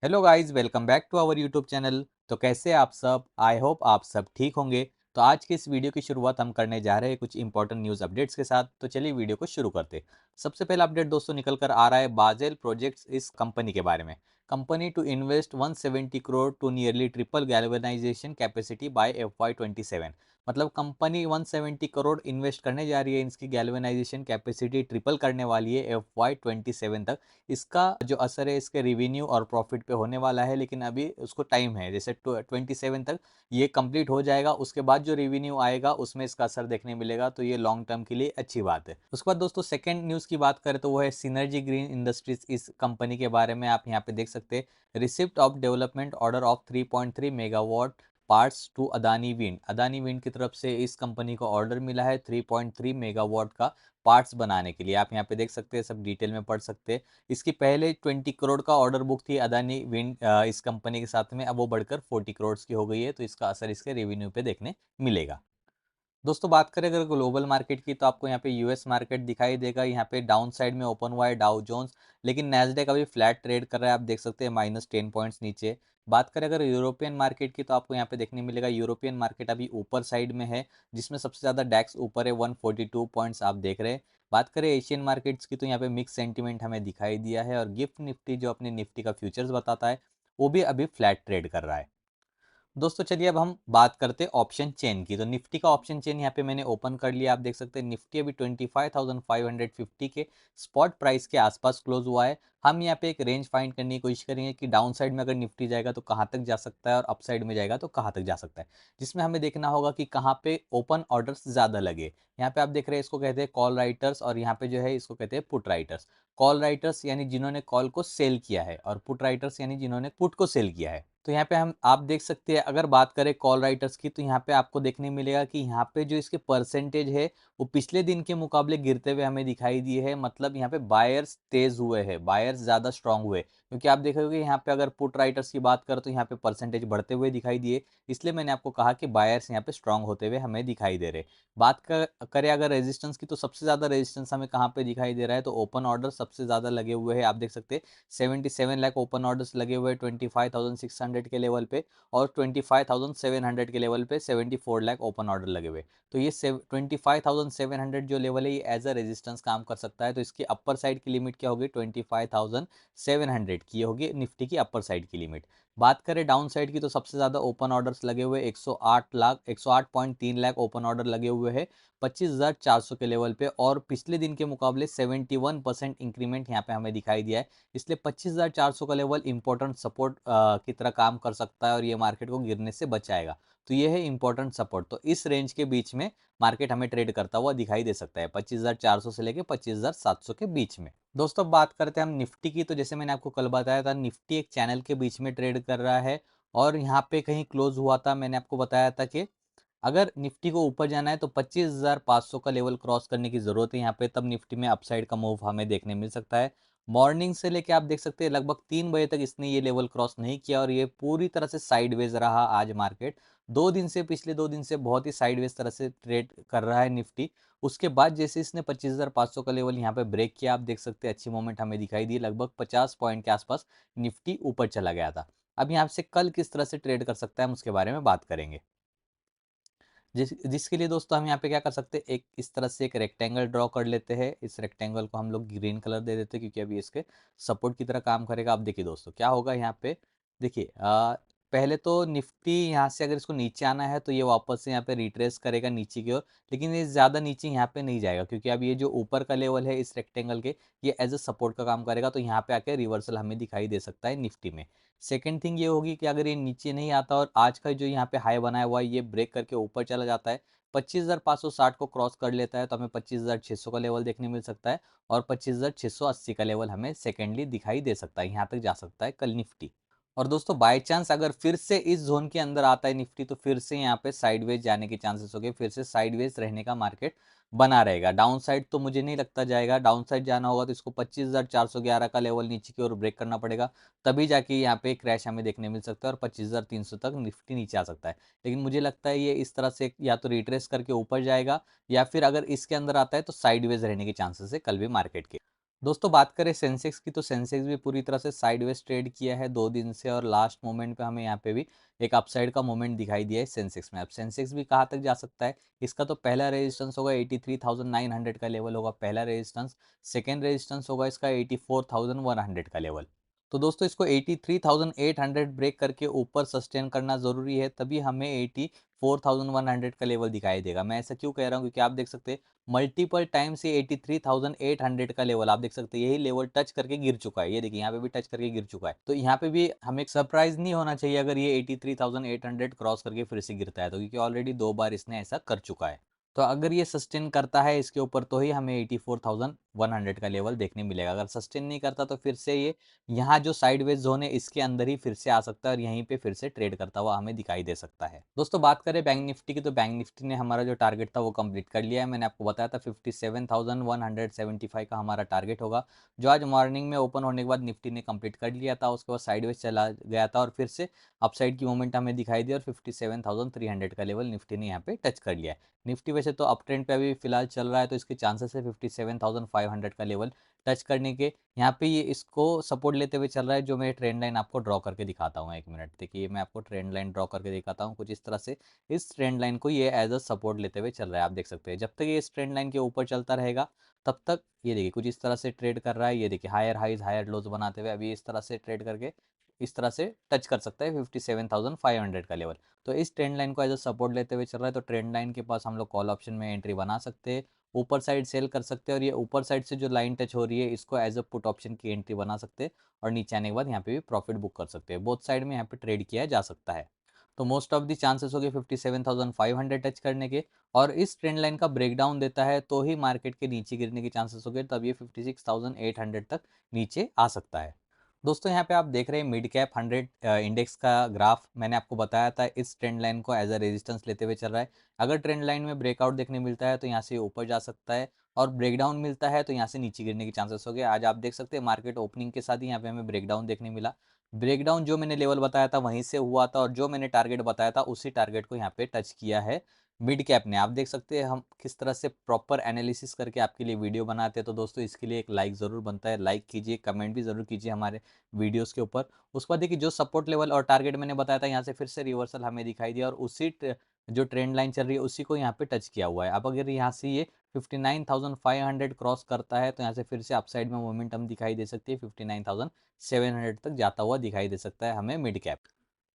Hello guys, welcome back to our YouTube channel. तो कैसे हैं आप सब? आई होप आप सब ठीक होंगे। तो आज की इस वीडियो की शुरुआत हम करने जा रहे हैं कुछ इंपॉर्टेंट न्यूज़ अपडेट्स के साथ। तो चलिए वीडियो को शुरू करते हैं। सबसे पहला अपडेट दोस्तों निकल कर आ रहा है बाजेल प्रोजेक्ट्स इस कंपनी के बारे में। Company to invest 170 crore to nearly triple galvanization capacity by FY27। मतलब कंपनी 170 करोड़ इन्वेस्ट करने जा रही है, इसकी गैल्वेनाइजेशन कैपेसिटी ट्रिपल करने वाली है FY27 तक। इसका जो असर है इसके रिवेन्यू और प्रॉफिट पे होने वाला है, लेकिन अभी उसको टाइम है, जैसे 27 तक ये कंप्लीट हो जाएगा। उसके बाद जो रिवेन्यू आएगा उसमें इसका असर देखने मिलेगा, तो ये लॉन्ग टर्म के लिए अच्छी बात है। उसके बाद दोस्तों सेकंड न्यूज़ की बात करें तो वो है सिनर्जी ग्रीन इंडस्ट्रीज। इस कंपनी के बारे में आप यहाँ पे देख सकते हैं, receipt of development order of 3.3 megawatt parts to Adani wind. Adani wind की तरफ से इस कंपनी को ऑर्डर मिला है 3.3 मेगावाट का पार्ट्स बनाने के लिए। आप यहाँ पे देख सकते हैं, सब डिटेल में पढ़ सकते हैं। इसकी पहले 20 करोड़ का ऑर्डर बुक थी अदानी विंड इस कंपनी के साथ में, अब वो बढ़कर 40 करोड़ की हो गई है, तो इसका असर इसके रेवेन्यू पे देखने मिलेगा। दोस्तों बात करें अगर ग्लोबल मार्केट की, तो आपको यहाँ पे यूएस मार्केट दिखाई देगा। यहाँ पे डाउन साइड में ओपन हुआ है डाउ जोन्स, लेकिन नैस्डैक अभी फ्लैट ट्रेड कर रहा है, आप देख सकते हैं -10 पॉइंट्स नीचे। बात करें अगर यूरोपियन मार्केट की, तो आपको यहाँ पे देखने मिलेगा यूरोपियन मार्केट अभी ऊपर साइड में है, जिसमें सबसे ज़्यादा डैक्स ऊपर है, 142 पॉइंट्स आप देख रहे हैं। बात करें एशियन मार्केट्स की, तो यहाँ पे मिक्स सेंटीमेंट हमें दिखाई दिया है, और गिफ्ट निफ्टी जो अपने निफ्टी का फ्यूचर्स बताता है वो भी अभी फ्लैट ट्रेड कर रहा है। दोस्तों चलिए अब हम बात करते हैं ऑप्शन चेन की। तो निफ्टी का ऑप्शन चेन यहाँ पे मैंने ओपन कर लिया। आप देख सकते हैं निफ्टी अभी 25,550 के स्पॉट प्राइस के आसपास क्लोज हुआ है। हम यहाँ पे एक रेंज फाइंड करने की कोशिश करेंगे कि डाउन साइड में अगर निफ्टी जाएगा तो कहाँ तक जा सकता है, और अप साइड में जाएगा तो कहाँ तक जा सकता है, जिसमें हमें देखना होगा कि कहाँ पे ओपन ऑर्डर्स ज़्यादा लगे। यहाँ पे आप देख रहे हैं, इसको कहते हैं कॉल राइटर्स, और यहाँ पे जो है इसको कहते हैं पुट राइटर्स। कॉल राइटर्स यानी जिन्होंने कॉल को सेल किया है, और पुट राइटर्स यानी जिन्होंने पुट को सेल किया है। तो यहाँ पे हम आप देख सकते हैं, अगर बात करें कॉल राइटर्स की, तो यहाँ पे आपको देखने मिलेगा कि यहाँ पे जो इसके परसेंटेज है वो पिछले दिन के मुकाबले गिरते हुए हमें दिखाई दिए है। मतलब यहाँ पे बायर्स तेज हुए हैं, बायर्स ज़्यादा स्ट्रांग हुए, क्योंकि आप देखोगे यहाँ पे अगर पुट राइटर्स की बात करें तो यहाँ पे परसेंटेज बढ़ते हुए दिखाई दिए। इसलिए मैंने आपको कहा कि बायर्स यहाँ पे स्ट्रांग होते हुए हमें दिखाई दे रहे। करें अगर रेजिस्टेंस की, तो सबसे ज़्यादा रेजिस्टेंस हमें कहाँ पे दिखाई दे रहा है, तो ओपन ऑर्डर सबसे ज़्यादा लगे हुए हैं। आप देख सकते हैं 77 लाख ओपन ऑर्डर्स लगे हुए हैं 25,600 के लेवल पे, और 25,700 के लेवल पे 74 लाख ओपन ऑर्डर लगे हुए। तो ये 25,700 जो लेवल है ये एज अ रेजिस्टेंस काम कर सकता है। तो इसकी अपर साइड की लिमिट क्या होगी, 25,700 की होगी निफ्टी की अपर साइड की लिमिट। बात करें डाउन साइड की, तो सबसे ज़्यादा ओपन ऑर्डर्स लगे हुए 108.3 लाख ओपन ऑर्डर लगे हुए हैं 25,400 के लेवल पे, और पिछले दिन के मुकाबले 71% इंक्रीमेंट यहाँ पे हमें दिखाई दिया है। इसलिए 25,400 का लेवल इंपॉर्टेंट सपोर्ट की तरह काम कर सकता है, और ये मार्केट को गिरने से बचाएगा। तो ये है इंपॉर्टेंट सपोर्ट। तो इस रेंज के बीच में मार्केट हमें ट्रेड करता हुआ दिखाई दे सकता है, 25,400 से लेके 25,700 के बीच में। दोस्तों बात करते हैं हम निफ्टी की। तो जैसे मैंने आपको कल बताया था, निफ्टी एक चैनल के बीच में ट्रेड कर रहा है, और यहाँ पे कहीं क्लोज हुआ था। मैंने आपको बताया था कि अगर निफ्टी को ऊपर जाना है तो 25,500 का लेवल क्रॉस करने की जरूरत है यहाँ पे, तब निफ्टी में अपसाइड का मूव हमें देखने मिल सकता है। मॉर्निंग से लेके आप देख सकते हैं लगभग 3 बजे तक इसने ये लेवल क्रॉस नहीं किया, और ये पूरी तरह से साइडवेज रहा आज मार्केट। 2 दिन से, पिछले 2 दिन से बहुत ही साइडवेज तरह से ट्रेड कर रहा है निफ्टी। उसके बाद जैसे इसने 25,500 का लेवल यहाँ पे ब्रेक किया, आप देख सकते हैं अच्छी मूवमेंट हमें दिखाई दी, लगभग 50 पॉइंट के आसपास निफ्टी ऊपर चला गया था। अब यहाँ से कल किस तरह से ट्रेड कर सकता है हम उसके बारे में बात करेंगे। जिसके लिए दोस्तों हम यहाँ पे क्या कर सकते हैं, एक इस तरह से एक रेक्टेंगल ड्रॉ कर लेते हैं। इस रेक्टेंगल को हम लोग ग्रीन कलर दे देते हैं, क्योंकि अभी इसके सपोर्ट की तरह काम करेगा। अब देखिए दोस्तों क्या होगा यहाँ पे, देखिए पहले तो निफ्टी यहाँ से अगर इसको नीचे आना है तो ये वापस से यहाँ पे रिट्रेस करेगा नीचे की ओर, लेकिन ये ज़्यादा नीचे यहाँ पे नहीं जाएगा, क्योंकि अब ये जो ऊपर का लेवल है इस रेक्टेंगल के, ये एज अ सपोर्ट का काम करेगा। तो यहाँ पे आके रिवर्सल हमें दिखाई दे सकता है निफ्टी में। सेकंड थिंग ये होगी कि अगर ये नीचे नहीं आता और आज का जो यहाँ पे हाई बनाया हुआ है ये ब्रेक करके ऊपर चला जाता है, 25,560 को क्रॉस कर लेता है, तो हमें 25,600 का लेवल देखने मिल सकता है, और 25,680 का लेवल हमें सेकेंडली दिखाई दे सकता है। यहाँ तक जा सकता है कल निफ्टी। और दोस्तों बाय चांस अगर फिर से इस जोन के अंदर आता है निफ्टी, तो फिर से यहाँ पे साइडवेज जाने के चांसेस हो गए, फिर से साइडवेज रहने का मार्केट बना रहेगा। डाउन साइड तो मुझे नहीं लगता जाएगा। डाउन साइड जाना होगा तो इसको 25,411 का लेवल नीचे की ओर ब्रेक करना पड़ेगा, तभी जाके यहाँ पे क्रैश हमें देखने मिल सकता है, और 25,300 तक निफ्टी नीचे आ सकता है। लेकिन मुझे लगता है ये इस तरह से या तो रिट्रेस करके ऊपर जाएगा, या फिर अगर इसके अंदर आता है तो साइडवेज रहने के चांसेस है कल भी मार्केट के। दोस्तों बात करें सेंसेक्स की, तो सेंसेक्स भी पूरी तरह से साइडवेज ट्रेड किया है 2 दिन से, और लास्ट मोमेंट पे हमें यहाँ पे भी एक अपसाइड का मोमेंट दिखाई दिया है सेंसेक्स में। अब सेंसेक्स भी कहाँ तक जा सकता है, इसका तो पहला रेजिस्टेंस होगा 83,900 का लेवल होगा पहला रेजिस्टेंस, सेकेंड रेजिस्टेंस होगा इसका 84,100 का लेवल। तो दोस्तों इसको 83,800 ब्रेक करके ऊपर सस्टेन करना ज़रूरी है, तभी हमें 84,100 का लेवल दिखाई देगा। मैं ऐसा क्यों कह रहा हूँ, क्योंकि आप देख सकते हैं मल्टीपल टाइम्स ये 83,800 का लेवल आप देख सकते हैं, यही लेवल टच करके गिर चुका है। ये देखिए यहाँ पे भी टच करके गिर चुका है, तो यहाँ पे भी हमें सरप्राइज नहीं होना चाहिए अगर ये 83,800 क्रॉस करके फिर से गिरता है, तो क्योंकि ऑलरेडी 2 बार इसने ऐसा कर चुका है। तो अगर ये सस्टेन करता है इसके ऊपर, तो ही हमें 84,100 का लेवल देखने मिलेगा। अगर सस्टेन नहीं करता तो फिर से ये यहाँ जो साइडवेज जोन है इसके अंदर ही फिर से आ सकता है, और यहीं पे फिर से ट्रेड करता हुआ हमें दिखाई दे सकता है। दोस्तों बात करें बैंक निफ्टी की, तो बैंक निफ्टी ने हमारा जो टारगेट था वो कंप्लीट कर लिया है। मैंने आपको बताया था 57,175 का हमारा टारगेट होगा, जो आज मॉर्निंग में ओपन होने के बाद निफ्टी ने कंप्लीट कर लिया था। उसके बाद साइडवेज चला गया था और फिर से अपसाइड की मोमेंट हमें दिखाई दी, और 57,300 का लेवल निफ्टी ने यहाँ पे टच कर लिया है। निफ्टी वैसे तो अप ट्रेंड पे अभी फिलहाल चल रहा है, तो इसके चांसेस है 57,500 का लेवल टच करने के। यहाँ पे ये इसको सपोर्ट लेते हुए चल रहा है, जो मैं ट्रेंड लाइन आपको ड्रॉ करके दिखाता हूँ। एक मिनट देखिए, मैं आपको ट्रेंड लाइन ड्रॉ करके दिखाता हूँ कुछ इस तरह से। इस ट्रेंड लाइन को ये एज अ सपोर्ट लेते हुए चल रहा है, आप देख सकते हैं। जब तक ये इस ट्रेंड लाइन के ऊपर चलता रहेगा तब तक ये देखिए कुछ इस तरह से ट्रेड कर रहा है। ये देखिए हायर हाइज हायर लोज बनाते हुए अभी इस तरह से ट्रेड करके इस तरह से टच कर सकता है 57,500 का लेवल। तो इस ट्रेंड लाइन को एज अ सपोर्ट लेते हुए चल रहा है, तो ट्रेंड लाइन के पास हम लोग कॉल ऑप्शन में एंट्री बना सकते हैं, ऊपर साइड सेल कर सकते हैं, और ये ऊपर साइड से जो लाइन टच हो रही है इसको एज अ पुट ऑप्शन की एंट्री बना सकते हैं, और नीचे आने के बाद यहाँ पे भी प्रॉफिट बुक कर सकते हैं। बोथ साइड में यहाँ पे ट्रेड किया जा सकता है। तो मोस्ट ऑफ द चांसेस हो गए 57,500 टच करने के, और इस ट्रेंड लाइन का ब्रेकडाउन देता है तो ही मार्केट के नीचे गिरने के चांसेस हो गए, तब ये 56,800 तक नीचे आ सकता है। दोस्तों यहाँ पे आप देख रहे हैं मिड कैप 100 इंडेक्स का ग्राफ, मैंने आपको बताया था इस ट्रेंड लाइन को एज अ रेजिस्टेंस लेते हुए चल रहा है। अगर ट्रेंड लाइन में ब्रेकआउट देखने मिलता है तो यहाँ से ऊपर जा सकता है, और ब्रेकडाउन मिलता है तो यहाँ से नीचे गिरने के चांसेस हो गए। आज आप देख सकते हैं मार्केट ओपनिंग के साथ ही यहाँ पे हमें ब्रेकडाउन देखने मिला। ब्रेकडाउन जो मैंने लेवल बताया था वहीं से हुआ था, और जो मैंने टारगेट बताया था उसी टारगेट को यहाँ पे टच किया है मिड कैप ने। आप देख सकते हैं हम किस तरह से प्रॉपर एनालिसिस करके आपके लिए वीडियो बनाते हैं। तो दोस्तों इसके लिए एक लाइक ज़रूर बनता है, लाइक कीजिए, कमेंट भी ज़रूर कीजिए हमारे वीडियोस के ऊपर। उसके बाद देखिए जो सपोर्ट लेवल और टारगेट मैंने बताया था यहाँ से फिर से रिवर्सल हमें दिखाई दिया, और उसी जो ट्रेंड लाइन चल रही है उसी को यहाँ पे टच किया हुआ है। अब अगर यहाँ से ये 59,500 क्रॉस करता है तो यहाँ से फिर से अपसाइड में मोमेंटम दिखाई दे सकती है, 59,700 तक जाता हुआ दिखाई दे सकता है हमें मिड कैप।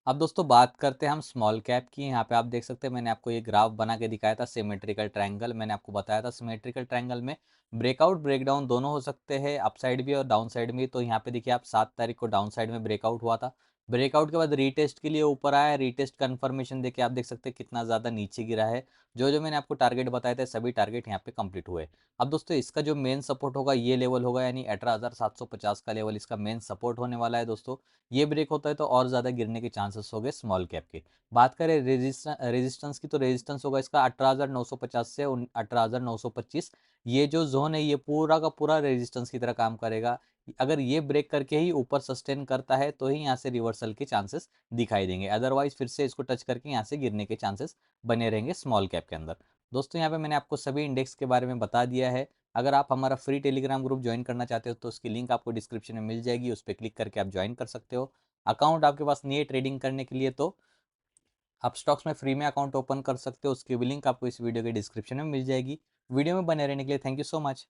अब दोस्तों बात करते हैं हम स्मॉल कैप की। यहाँ पे आप देख सकते हैं मैंने आपको ये ग्राफ बना के दिखाया था सिमेट्रिकल ट्रायंगल। मैंने आपको बताया था सिमेट्रिकल ट्रायंगल में ब्रेकआउट ब्रेकडाउन दोनों हो सकते हैं, अप साइड भी और डाउन साइड भी। तो यहाँ पे देखिए आप 7 तारीख को डाउन साइड में ब्रेकआउट हुआ था, ब्रेकआउट के बाद रीटेस्ट के लिए ऊपर आया, रीटेस्ट कंफर्मेशन देके आप देख सकते हैं कितना ज़्यादा नीचे गिरा है। जो जो मैंने आपको टारगेट बताए थे सभी टारगेट यहाँ पे कंप्लीट हुए। अब दोस्तों इसका जो मेन सपोर्ट होगा ये लेवल होगा, यानी 18,750 का लेवल इसका मेन सपोर्ट होने वाला है दोस्तों। ये ब्रेक होता है तो और ज़्यादा गिरने के चांसेस हो गए स्मॉल कैप के। बात करें रेजिस्टेंस की, तो रेजिस्टेंस होगा इसका 18,950 से 18,925। ये जो जोन है ये पूरा का पूरा रेजिस्टेंस की तरह काम करेगा। अगर ये ब्रेक करके ही ऊपर सस्टेन करता है तो ही यहाँ से रिवर्सल के चांसेस दिखाई देंगे, अदरवाइज फिर से इसको टच करके यहाँ से गिरने के चांसेस बने रहेंगे स्मॉल कैप के अंदर। दोस्तों यहाँ पे मैंने आपको सभी इंडेक्स के बारे में बता दिया है। अगर आप हमारा फ्री टेलीग्राम ग्रुप ज्वाइन करना चाहते हो तो उसकी लिंक आपको डिस्क्रिप्शन में मिल जाएगी, उस पर क्लिक करके आप ज्वाइन कर सकते हो। अकाउंट आपके पास नहीं है ट्रेडिंग करने के लिए तो आप स्टॉक्स में फ्री में अकाउंट ओपन कर सकते हो, उसकी भी लिंक आपको इस वीडियो के डिस्क्रिप्शन में मिल जाएगी। वीडियो में बने रहने के लिए थैंक यू सो मच।